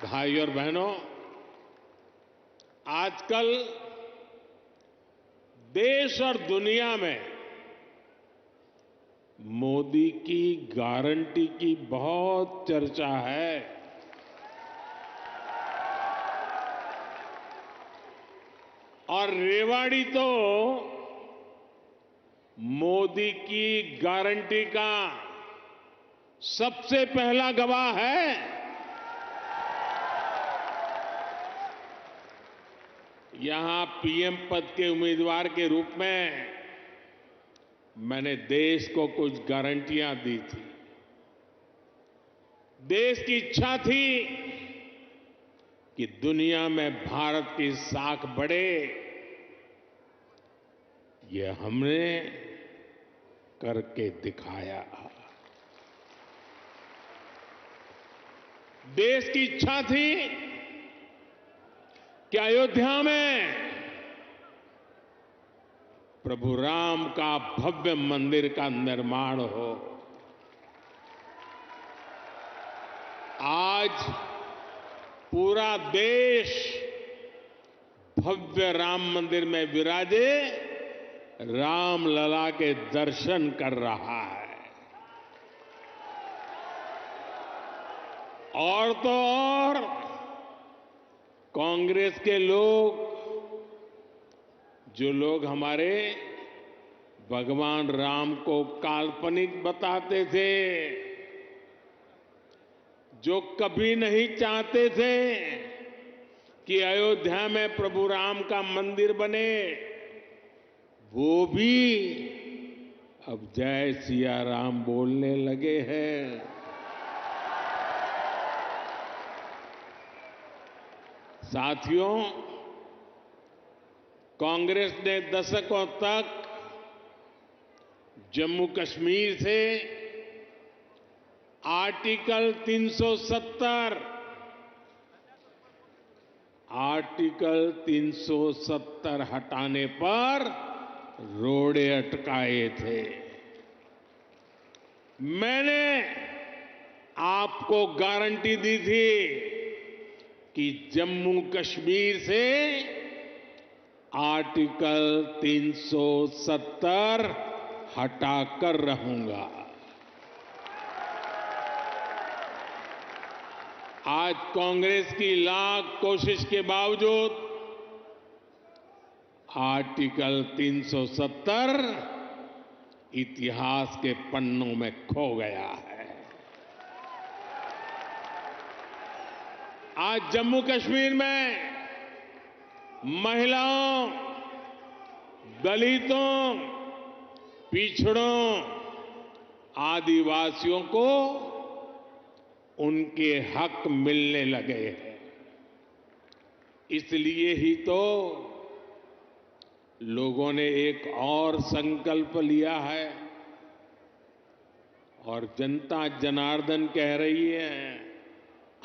भाई और बहनों, आजकल देश और दुनिया में मोदी की गारंटी की बहुत चर्चा है। और रेवाड़ी तो मोदी की गारंटी का सबसे पहला गवाह है। यहां पीएम पद के उम्मीदवार के रूप में मैंने देश को कुछ गारंटियां दी थी। देश की इच्छा थी कि दुनिया में भारत की साख बढ़े। ये हमने करके दिखाया। देश की इच्छा थी कि अयोध्या में प्रभु राम का भव्य मंदिर का निर्माण हो। आज पूरा देश भव्य राम मंदिर में विराजे राम लला के दर्शन कर रहा है। और तो और कांग्रेस के लोग, जो लोग हमारे भगवान राम को काल्पनिक बताते थे, जो कभी नहीं चाहते थे कि अयोध्या में प्रभु राम का मंदिर बने, वो भी अब जय सिया राम बोलने लगे हैं। साथियों, कांग्रेस ने दशकों तक जम्मू कश्मीर से आर्टिकल 370 हटाने पर रोड़े अटकाए थे। मैंने आपको गारंटी दी थी कि जम्मू कश्मीर से आर्टिकल 370 हटाकर रहूंगा। आज कांग्रेस की लाख कोशिश के बावजूद आर्टिकल 370 इतिहास के पन्नों में खो गया है। आज जम्मू कश्मीर में महिलाओं, दलितों, पिछड़ों, आदिवासियों को उनके हक मिलने लगे हैं। इसलिए ही तो लोगों ने एक और संकल्प लिया है और जनता जनार्दन कह रही है,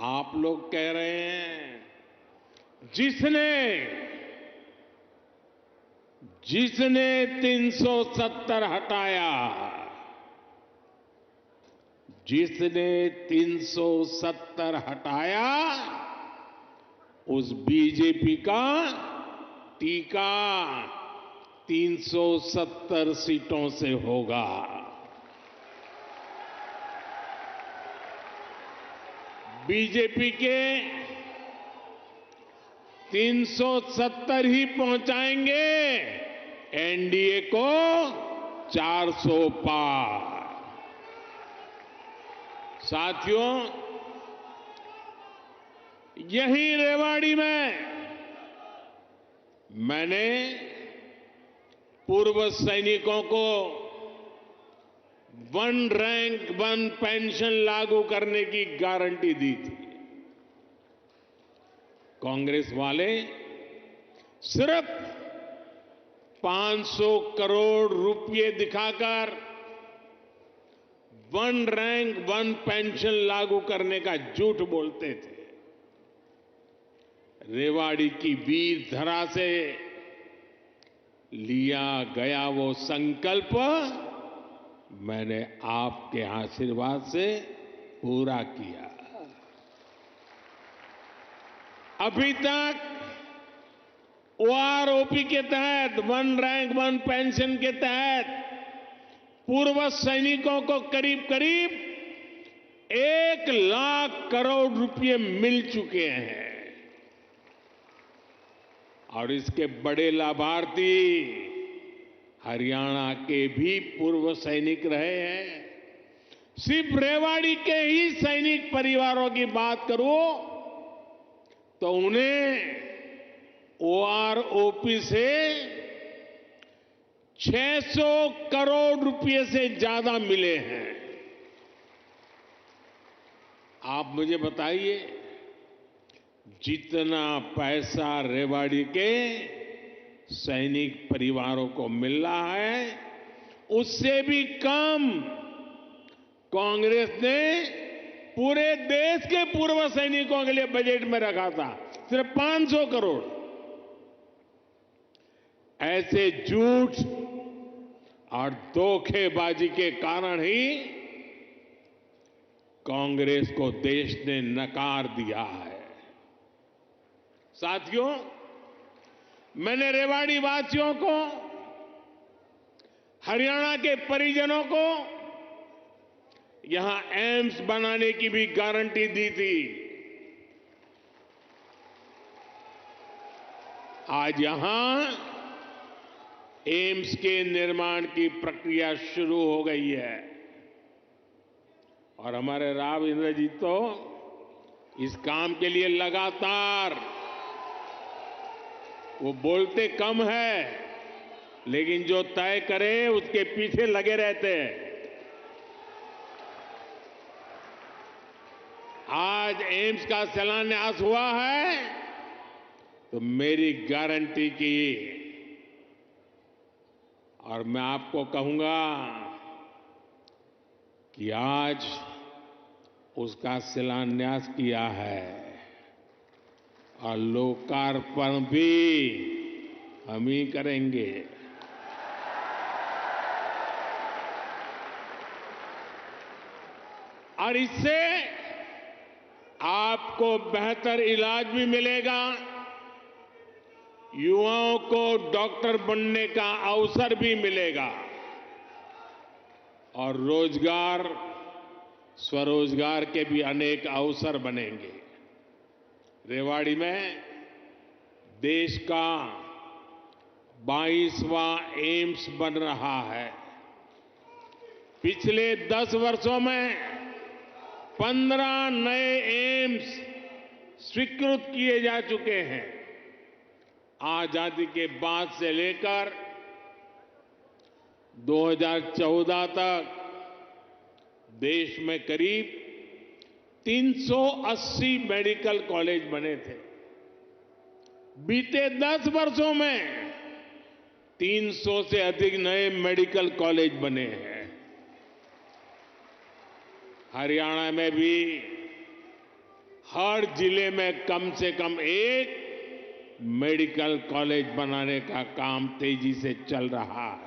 आप लोग कह रहे हैं, जिसने 370 हटाया, जिसने 370 हटाया, उस बीजेपी का टीका 370 सीटों से होगा। बीजेपी के 370 ही पहुंचाएंगे एनडीए को 400 पार। साथियों, यही रेवाड़ी में मैंने पूर्व सैनिकों को 1 रैंक 1 पेंशन लागू करने की गारंटी दी थी। कांग्रेस वाले सिर्फ 500 करोड़ रुपए दिखाकर 1 रैंक 1 पेंशन लागू करने का झूठ बोलते थे। रेवाड़ी की वीर धरा से लिया गया वो संकल्प मैंने आपके आशीर्वाद से पूरा किया। अभी तक ओआरओपी के तहत वन रैंक वन पेंशन के तहत पूर्व सैनिकों को करीब करीब 1,00,000 करोड़ रुपए मिल चुके हैं और इसके बड़े लाभार्थी हरियाणा के भी पूर्व सैनिक रहे हैं। सिर्फ रेवाड़ी के ही सैनिक परिवारों की बात करूं तो उन्हें ओआरओपी से 600 करोड़ रुपए से ज्यादा मिले हैं। आप मुझे बताइए, जितना पैसा रेवाड़ी के सैनिक परिवारों को मिल रहा है उससे भी कम कांग्रेस ने पूरे देश के पूर्व सैनिकों के लिए बजट में रखा था, सिर्फ 500 करोड़। ऐसे झूठ और धोखेबाजी के कारण ही कांग्रेस को देश ने नकार दिया है। साथियों, मैंने रेवाड़ी वासियों को, हरियाणा के परिजनों को यहां एम्स बनाने की भी गारंटी दी थी। आज यहां एम्स के निर्माण की प्रक्रिया शुरू हो गई है और हमारे राव इंद्रजीत तो इस काम के लिए लगातार, वो बोलते कम है लेकिन जो तय करे उसके पीछे लगे रहते हैं। आज एम्स का शिलान्यास हुआ है तो मेरी गारंटी की, और मैं आपको कहूंगा कि आज उसका शिलान्यास किया है और लोकार्पण भी हम ही करेंगे। और इससे आपको बेहतर इलाज भी मिलेगा, युवाओं को डॉक्टर बनने का अवसर भी मिलेगा और रोजगार, स्वरोजगार के भी अनेक अवसर बनेंगे। रेवाड़ी में देश का 22वां एम्स बन रहा है। पिछले 10 वर्षों में 15 नए एम्स स्वीकृत किए जा चुके हैं। आजादी के बाद से लेकर 2014 तक देश में करीब 380 मेडिकल कॉलेज बने थे। बीते 10 वर्षों में 300 से अधिक नए मेडिकल कॉलेज बने हैं। हरियाणा में भी हर जिले में कम से कम एक मेडिकल कॉलेज बनाने का काम तेजी से चल रहा है।